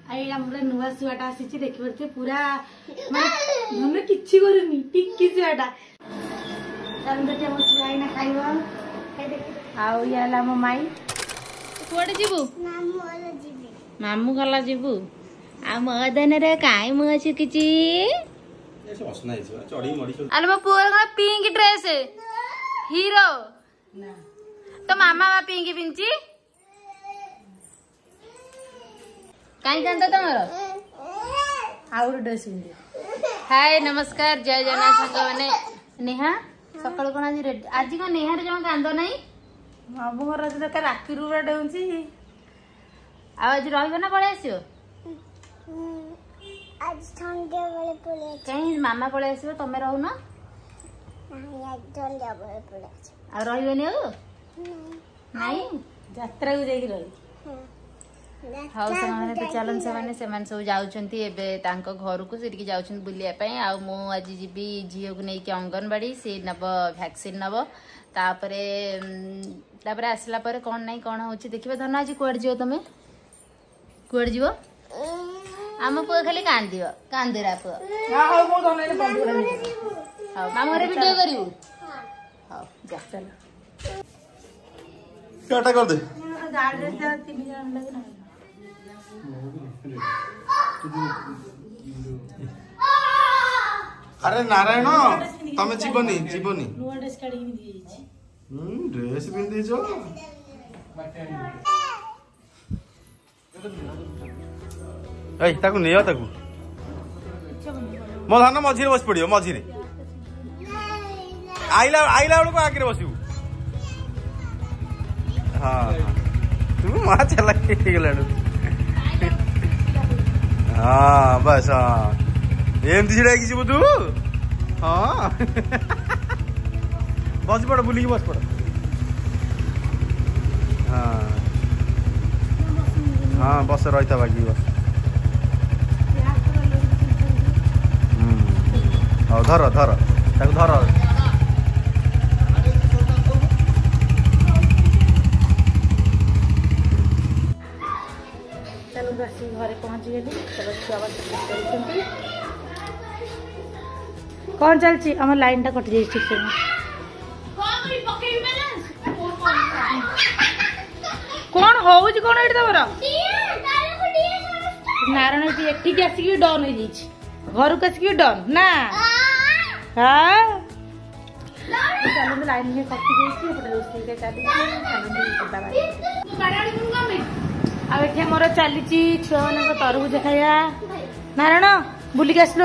आई हमरे नुआ सुआटा आसी देखि परते पूरा माने किछि करनी टिक्की सुआटा चंद के मस आई ना खाइबो आउ याला मो माई कोडे जीवु मामू गला जीवु आ मदन रे काई मु अछि किछि ऐसे हसना है चढ़ी मड़ी अरे मो पूरा पिंक ड्रेस हीरो ना तो मामा बा पिंक पिंची काई कांदा तमरो आउर ड्रेस पिंदी हाय नमस्कार जय जगन्नाथ संग माने नेहा सकाळ कोन आज को नेहा रे जमा कांदो नाही बाबू घर तो राति रू डेउची आज रहइबो ना पळे आसियो आज संडे वाले पळे कहीं मामा पळे आसियो तमे रहू ना नहीं आज संडे वाले पळे आ रहइबो ने नहीं यात्रा को जाई रही हाउ से तो चलन से माने सब जाउछंती एबे तांको घर को सेठी जाउछन बुलिया पई आ मु आज जीबी जियो को नै के अंगनवाड़ी से नब वैक्सीन नब तापरे आसला परे कोन नै कोन होची देखिबे धन आज कोड जियो तमे कोड जियो आम पु खाली कांदियो कांदिरा पु हां मो धन नै बंद हां मामा रे वीडियो करियो हां जा चल काटा कर दे गाड़ी से 3 जन लगे ना अरे नारायण तमे जीवनी जीवनी नुआ ड्रेस काढी नि दिएछि ड्रेस पिंदी जो ए ताकू नियो ताकू मो धान मझिरे बस पड़ियो मझिरे आइला आइला बेलको आगे बसिबू हां तू मा चला के गेलाडू हाँ बस हाँ एम छिड़ा कि तू हाँ बस पड़ बुली बस पड़ हाँ हाँ बस रही बाकी बस हाँ धर धर ताको धर घरे पहुंची गली कौन चलची आम लाइन टा कटि जाइए ठीक से कौन हूँ कौन ये तमर नारायण एठिक आसिक डन हो घर को आसिक डन ना हाँ चलो लाइन में कटि जाइए मोर चली छुआ मान तरबुज खाया नारायण बुलिक आसल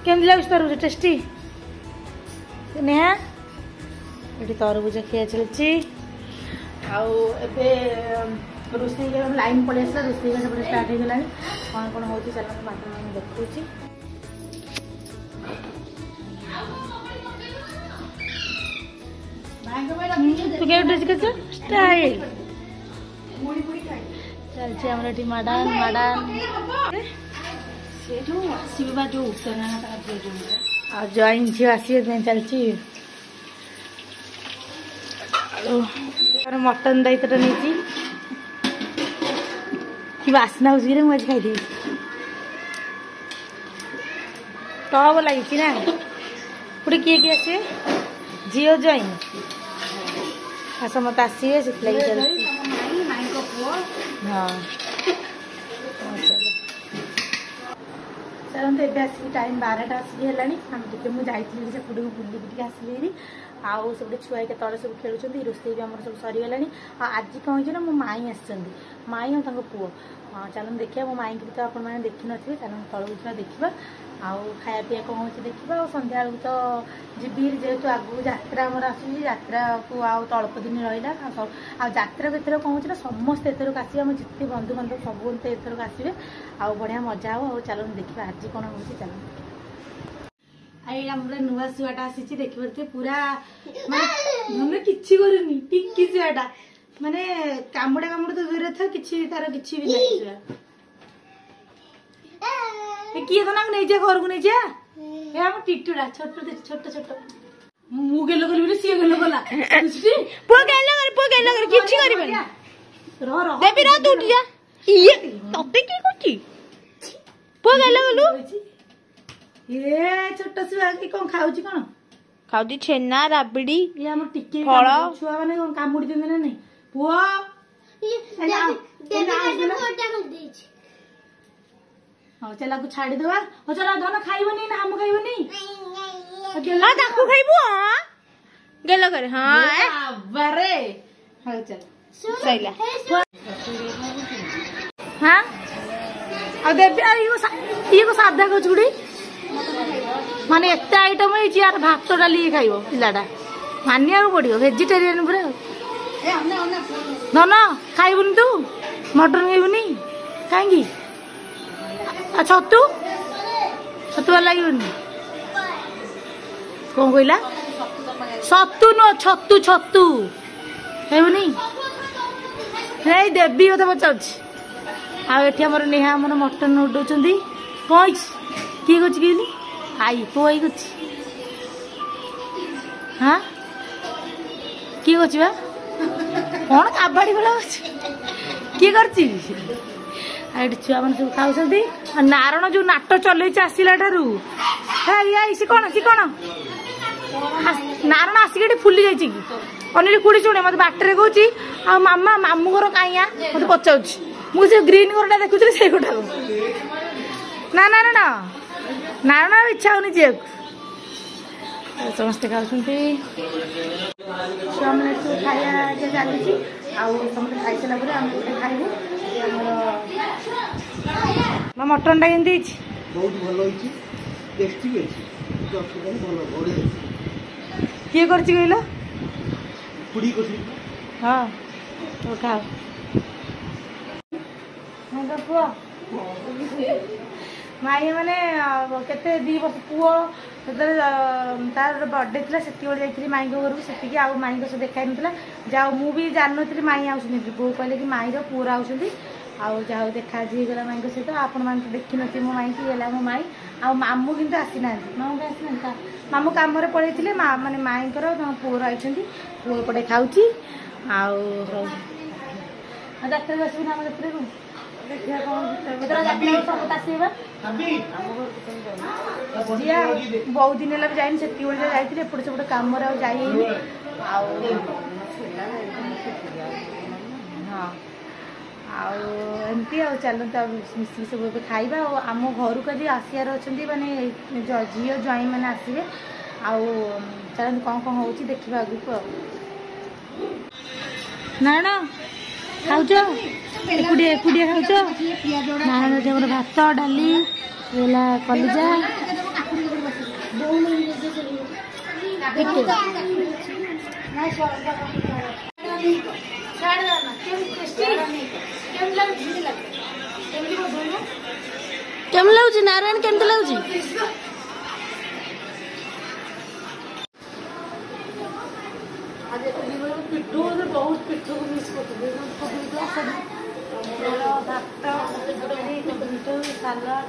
केमती लगे तरबुज टेस्टी नेहा ये तरबुज खिया चलती रोषे लाइन पड़े आसला रोषे स्टार्ट हो गला कौन कौन हो चल बाथरूम देखुची तू क्या ड्रेस कर स्टाइल चलছে আমরা এটি মাডান মাডান সেটু শিবা जो উত্তরনা তার জন্য আর জয়েন ঝিও আসিয়ে দেন চলছি আর মটন দাইতটা নিছি কি বাসনা হচ্ছে রে মাছ খাই দিই টব লাগিছি না পুরো কিয়ে কিয়ে আছে ঝিও জয়েন আসমত আসিয়ে সেট লাগি চলছি हाँ चलते ए टाइम 12टा आसिक है मुझे से पुड़ी को बुलिक आसली आउ सब छुआ के तले सब खेलुं रोषे भी आम सब सरीगला आज कौन हो मो माई आस माई और पुओ हाँ चलो देखिए मो माई की तो आप देखी थे चलो तलक छुआ देखा आउ खाया पीया कौन हो देखा सन्ध्या बेलू तो जीवी जेहेतु आगू यात्रा आमर आसत्रा को अल्प दिन रहा आत्रा एथर कौन हो समस्त एथरक आसवे आम जिते बंधु बांधव सब एथरक आसवे आउ बढ़िया मजा हो चलो देखा आज कौन हो चलो आई हमरे नुआ सुआटा आसी देखि परते पूरा माने किछि करनी टिक्की सुआटा माने कामुडा कामुडा तो दूर था किछि तार किछि भी नहीं सुआ ए की तो नाम नहीं जा घर को नहीं जा ए हम टिटुडा छोट छोट छोट मु गेलो करबी सी गेलो गला पो गेलो कर किछि करबे रो रो देबी रो तू उठ जा ये ତତେ କିଏ କରୁଛି ପୁଅ ଗାଇଲା ଗଲୁ ଏ ଛୋଟ ଛୁଆ କି କଣ ଖାଉଛି କଣ ଖାଉଛି ଛେନା ରାବିଡି ଇଏ ଆମର ଟିକେ ଫଳ ଛୁଆ ମାନେ କଣ କାମୁଡି ଦିଅନ୍ତି ନା ନାଇଁ ପୁଅ ହଉ ଚାଲାକୁ ଛାଡିଦବା ହଉ ଚାଲ ଧନ ଖାଇବନି ନା ଆମ ଖାଇବନି ତାକୁ ଖାଇବୁ ଗେଲ କରେ ହଁ ବାବାରେ ହଉ ଚାଲ ସଇଲା ହଁ ଆଉ ଦେବି ଇଏ को ସାଧା କହୁଛୁ ଗୁଡି ମାନେ ଏତେ ଆଇଟମ ହେଇଛି ଆର ଭାତ ଡାଲି ଖାଇବ ପିଲାଟା ମାନିବାକୁ ପଡିବ ଭେଜିଟେରିଆନ ପୁରା ଧନ ଖାଇବୁନି ତୁ ମଟନ ଖାଇବୁନି କାହିଁକି ଆଉ ଛତୁ ଭଲ ଲାଗିବନି କଣ କହିଲା ସତୁ ନୁହ ଛତୁ ଛତୁ ଖାଇବୁନି ହେଇ ଦେବି କଥା ପଚାରୁଛି ଆଉ ଏଠି ଆମର ନେହା ଆମର ମଟନ ଉଡଉଛନ୍ତି କଣ ହେଇଛି କିଏ କରୁଛି କହିଲି ଆଇ ପୁଅ ଆଇ କରୁଛି ହଁ କିଏ କରୁଛି ବା କଣ କାବାଡି ଭଳିଆ କରୁଛି କିଏ କରୁଛି ଆଉ ଏଠି ଛୁଆ ମାନେ ସବୁ ଖାଉଛନ୍ତି ଆଉ ନାରଣ ଯୋଉ ନାଟ ଚଲେଇଛି ଆସିଲା ଠାରୁ ସେ କଣ ନାରଣ ଆସିକି ଏଠି ଫୁଲି ଯାଇଛି କି ଅନିଲ କୁଡି ଶୁଣେ ମତେ ବାଟରେ କହୁଛି ଆଉ ମାମା ମାମୁଁ ଘର କାଇଁଆ ମତେ ପଚାରୁଛି ମୁଁ ସେ ଗ୍ରୀନ ଘରଟା ଦେଖୁଥିଲି ସେଇ ଗୋଟାକୁ ନା ନାରଣ ଇଚ୍ଛା ହଉନି ଯିବାକୁ ସମସ୍ତେ ଖାଉଛନ୍ତି ଛୁଆମାନେ ସବୁ ଖାଇବା ଚାଲିଛି ଆଉ ସମସ୍ତେ ଖାଇସାରିଲା ପରେ ଆମେ ଗୋଟେ ଖାଇବୁ ଆମର ମଟନଟା କେମିତି ହେଇଛି ବହୁତ ଭଲ ହେଇଛି ଟେଷ୍ଟି ବି ଅଛି ଭଲ ବଢିଆ ହେଇଛି କିଏ କରିଛି କହିଲ ପୁଡ଼ି କରିଛି ହଁ ତୁ ଖାଅ ପୁଅ ମାଇ ମାନେ କେତେ 2 ବର୍ଷ ପୁଅ ଯେତେବେଳେ ତାର ବର୍ଥଡେ ଥିଲା ସେତିକିବେଳେ ଯାଇଥିଲି ମାଇଙ୍କ ଘରକୁ ସେତିକି ଆଉ ମାଇଙ୍କ ସହ ଦେଖା ହେଇନଥିଲା ଯାଉ ମୁଁ ବି ଜାଣିନଥିଲି ମାଇ ଆସୁଛନ୍ତି ବୋଉ କହିଲେ କି ମାଇର ପୁଅର ଆସୁଛନ୍ତି ଆଉ ଯାହା ହଉ ଦେଖା ଆଜି ହେଇଗଲା ମାଇଙ୍କ ସହିତ ଆପଣମାନେ ତ ଦେଖିନଥିବେ ମୋ ମାଇକି ହେଲା ମୋ ମାଇ ଆଉ ମାମୁଁ କିନ୍ତୁ ଆସିନାହାନ୍ତି ମାମୁଁ ଆସିନାହାନ୍ତି ମାମୁଁ କାମରେ ପଳେଇଥିଲେ ମାନେ ମାଇଙ୍କର ତାଙ୍କ ପୁଅର ଆଇଛନ୍ତି ପୁଅ ଏପଟେ ଖାଉଛି ଆଉ ଯାତ୍ରାକୁ ଆସିବୁ ନା ଆମ ଯାତ୍ରାକୁ ଦେଖିବା କଣ ଆସିବା ବହୁତ ଦିନ ହେଲା ବି ଯାଇନି ସେତିକିବେଳେ ଯାଇଥିଲି ଏପଟେ ସେପଟେ କାମରେ ଆଉ ଯାଇ ହେଇନି ଆଉ ହଁ ଆଉ ଏମିତି ଆଉ ଚାଲନ୍ତୁ ଆଉ ମିଶିକି ସବୁ ଏବେ ଖାଇବା ଆଉ ଆମ ଘରକୁ ଆଜି ଆସିବାର ଅଛନ୍ତି ମାନେ ଝିଅ ଜ୍ୱାଇଁ ମାନେ ଆସିବେ ଆଉ ଚାଲନ୍ତୁ କଣ ହେଉଛି ଦେଖିବା ଆଗକୁ ଆଉ ନାରଣ ଖାଉଛ ଏକୁଟିଆ ଖାଉଛ ନାରଣ ଆମର ଭାତ ଡାଲି ହେଲା କଲିଜା କେମିତି ଲାଗୁଛି ନାରାୟଣ କେମିତି ଲାଗୁଛି ପିଠୁ ବହୁତ ପିଠୁକୁ ମିସ୍ କରୁଥିଲି ଭାତ ସାଲାଡ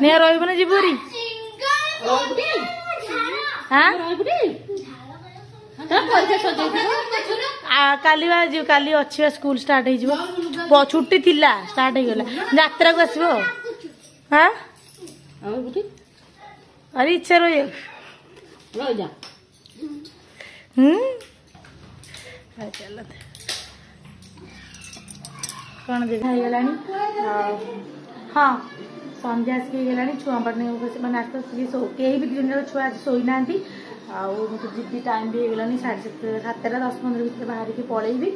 ନେହା ରହିବ ନା ଯିବୁ ହେରି କାଲି ବା ଯିବ କାଲି ଅଛି ବା ସ୍କୁଲ ଷ୍ଟାର୍ଟ ହେଇଯିବ ଛୁଟି ଥିଲା ଷ୍ଟାର୍ଟ ହେଇଗଲା ଯାତ୍ରାକୁ ଆସିବ ହଁ ଆରେ ଇଚ୍ଛା ରହିବ କଣ ଦେଖା ହେଇଗଲାଣି ହଁ ସନ୍ଧ୍ୟା ଆସିକି ହେଇଗଲାଣି ଛୁଆ ମାନେ ଆସ୍ତେ କେହି ବି 2 ଜଣ ଛୁଆ ଆଜି ଶୋଇନାହାନ୍ତି ଆଉ ମୁଁ ତ ଯିବି ଟାଇମ୍ ବି ହେଇଗଲାଣି 7:30 10-15 ଭିତରେ ବାହାରିକି ପଳେଇବି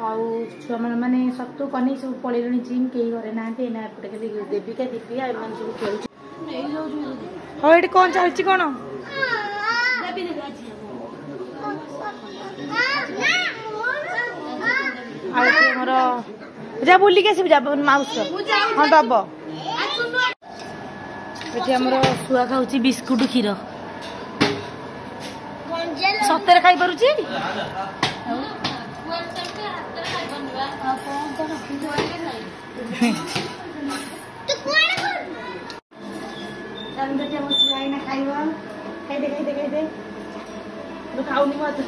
ଆଉ ଛୁଆମାନେ ମାନେ ସତୁ କନି ସବୁ ପଳେଇଲେଣି ଜିମ୍ କେହି ଘରେ ନାହାନ୍ତି ଏଇନା ଏପଟେ ଖାଲି ଦେବିକା ଦିବିକା ଏମାନେ ସବୁ ଖେଳୁଛନ୍ତି ହଉ ଏଠି କଣ ଚାଲିଛି କଣ ଆଉ ଆମର ଯା ବୁଲିକି ଆସିବି ଯା ମାଉସ ହଁ ଦବ ଏଠି ଆମର ଶୁଆ ଖାଉଛି ବିସ୍କୁଟ କ୍ଷୀର ସତରେ ଖାଇପାରୁଛି ଖାଇବ ଖାଇଦେ ଖାଉନି ମତେ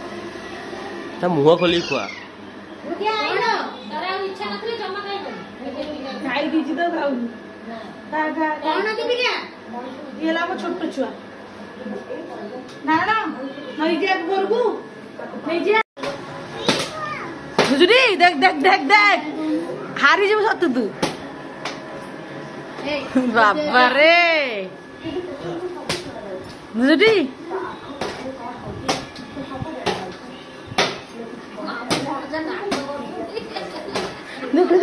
ତା ମୁହଁ ଖୋଲିକି ଖୁଆ। ଖାଇ ଦେଇଛି ତ ଖାଉନି। ଇଏ ହେଲା ଆମ ଛୋଟ ଛୁଆ। ନା ନେଇଯିବା ଘରକୁ ନେଇଯିବା। ବୁଝୁଟି ଦେଖ ଦେଖ ଦେଖ ଦେଖ ହାରିଯିବୁ ସତୁ ତୁ। ବାବାରେ ବୁଝୁଟି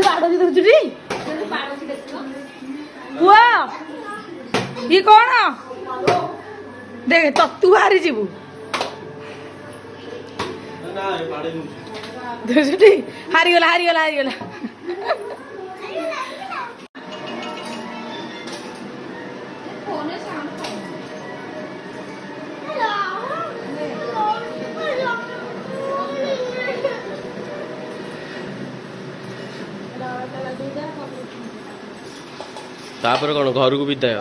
ବାଡୁଛି ଦେଖୁଛୁଟି ପୁଅ ଇଏ କଣ ଦେଖ ତୁ ହାରିଯିବୁ ଦେଖୁଛୁଟି ହାରିଗଲା ହାରିଗଲା ହାରିଗଲା। ତାପରେ କଣ ଘରକୁ ବିଦାୟ।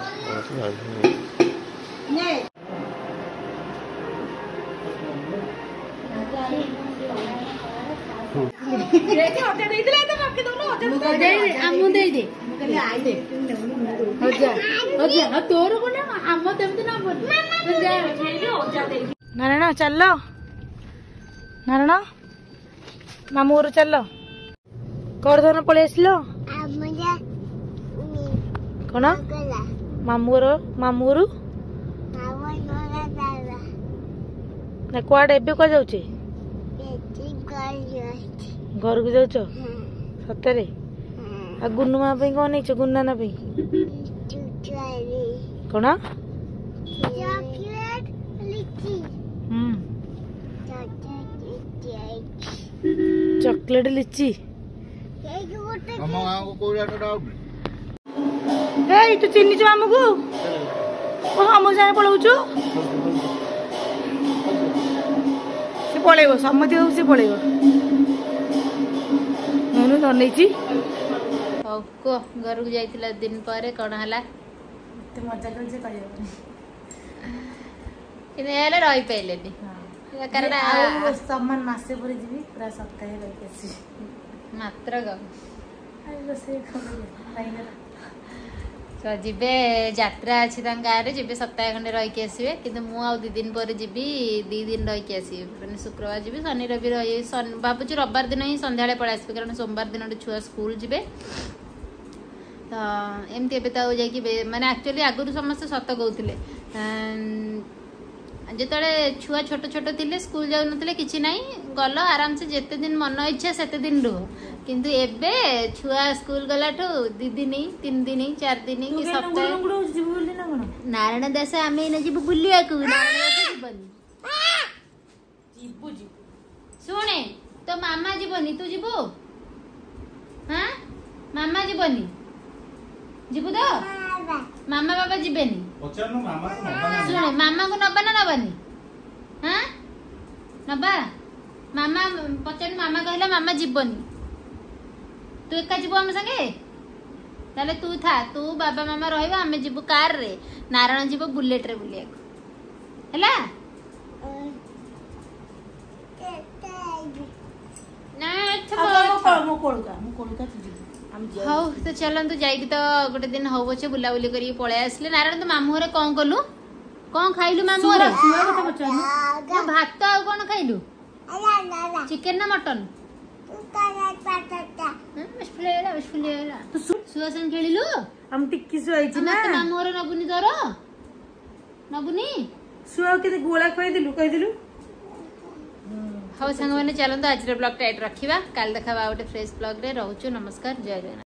ନାରାୟଣ ଚାଲ ନାରାୟଣ ମାମୁଁ ଘରୁ ଚାଲ କଣ ଧନ ପଳେଇ ଆସିଲ କଣ ମାମୁଁ ଘରୁ ନା କୁଆଡେ ଏବେ କୁଆ ଯାଉଛେ ଘରକୁ ଯାଉଛ ସତରେ ଆଉ ଗୁନୁ ମା ପାଇଁ କଣ ନେଇଛ ଗୁନୁ ନାନା ପାଇଁ କଣ ଚକଲେଟ ଲିଚି ଏଇ ତୁ ଚିହ୍ନିଛୁ ଆମକୁ ଆମ ସାଙ୍ଗେ ପଳଉଛୁ ସେ ପଳେଇବ ସମତି ହଉ ସେ ପଳେଇବ ଅନେଇଛି। ହଉ କୁହ ଘରକୁ ଯାଇଥିଲା ଦିନ ପରେ କଣ ହେଲା ଏତେ ମଜା କରୁଛି କହିବନି କିନ୍ତୁ ହେଲେ ରହିପାରିଲେନି କାରଣ ସମାନ ମାସେ ପରେ ଯିବି ପୁରା ସପ୍ତାହେ ରହିକି ଆସିବି ମାତ୍ର ରୋଷେଇ ତ ଯିବେ ଯାତ୍ରା ଅଛି ତାଙ୍କ ଗାଁରେ ଯିବେ ସପ୍ତାହ ଖଣ୍ଡେ ରହିକି ଆସିବେ କିନ୍ତୁ ମୁଁ ଆଉ 2 ଦିନ ପରେ ଯିବି 2 ଦିନ ରହିକି ଆସିବି ମାନେ ଶୁକ୍ରବାର ଯିବି ଶନି ରବି ରହିବି ଭାବୁଛି ରବିବାର ଦିନ ହିଁ ସନ୍ଧ୍ୟାବେଳେ ପଳେଇ ଆସିବି କାରଣ ସୋମବାର ଦିନଠୁ ଛୁଆ ସ୍କୁଲ ଯିବେ ତ ଏମିତି ଏବେ ତ ଆଉ ଯାଇକି ମାନେ ଆକ୍ଚୁଆଲି ଆଗରୁ ସମସ୍ତେ ସତ କହୁଥିଲେ ଯେତେବେଳେ ଛୁଆ ଛୋଟ ଛୋଟ ଥିଲେ ସ୍କୁଲ ଯାଉନଥିଲେ କିଛି ନାହିଁ ଗଲ ଆରାମସେ ଯେତେ ଦିନ ମନ ଇଚ୍ଛା ସେତେ ଦିନ ରୁହ କିନ୍ତୁ ଏବେ ଛୁଆ ସ୍କୁଲ ଗଲାଠୁ 2 ଦିନ 3 ଦିନ 4 ଦିନ କି ସପ୍ତାହ ନାରାୟଣ ଦାସ ଆମେ ଏଇନା ଯିବୁ ବୁଲିବାକୁ ନାରାୟଣ ଦାସ ଯିବନି ଶୁଣେ ତୋ ମାମା ଯିବନି ତୁ ଯିବୁ ହଁ ମାମା ଯିବନି ଯିବୁ ତ ମାମା ବାବା ଯିବେନି ଶୁଣେ ମାମାକୁ ନବା ନା ନବାନି ହଁ ନବା ମାମା ପଚାରି ମାମା କହିଲା ମାମା ଯିବନି ତୁ ଏକା ଯିବୁ ଆମ ସାଙ୍ଗେ ତାହେଲେ ତୁ ଥା ତୁ ବାବା ମାମା ରହିବ ଆମେ ଯିବୁ କାର ରେ ନାରାୟଣ ଯିବ ବୁଲେଟ ରେ ବୁଲିବାକୁ ହେଲା ହଉ ତ ଚାଲନ୍ତୁ ଯାଇକି ତ ଗୋଟେ ଦିନ ହଉ ପଛେ ବୁଲାବୁଲି କରିକି ପଳେଇ ଆସିଲେ ନାରାୟଣ ତୁ ମାମୁଁ ଘରେ କଣ କଲୁ କଣ ଖାଇଲୁ ମାମୁଁ ଘରେ ଭାତ ଆଉ କଣ ଖାଇଲୁ ଚିକେନ ନା ମଟନ ଶୁଆ ସାଙ୍ଗେ ଖେଳିଲୁ ଆମ ଟିକି ଶୁଆ ହେଇଛି ନା ମାମୁଁ ଘରେ ନବୁନି ତୋର ନବୁନି ଶୁଆ କେତେ ଗୋଳା ଖୁଆଇଦେଲୁ କହିଦେଲୁ ହଉ ସାଙ୍ଗମାନେ ଚାଲନ୍ତୁ ଆଜିର ବ୍ଲଗଟା ଏଇଠି ରଖିବା କାଲି ଦେଖା ଆଉ ଗୋଟେ ଫ୍ରେଶ ବ୍ଲଗରେ ରହୁଛୁ ନମସ୍କାର ଜୟ ଜଗନ୍ନାଥ।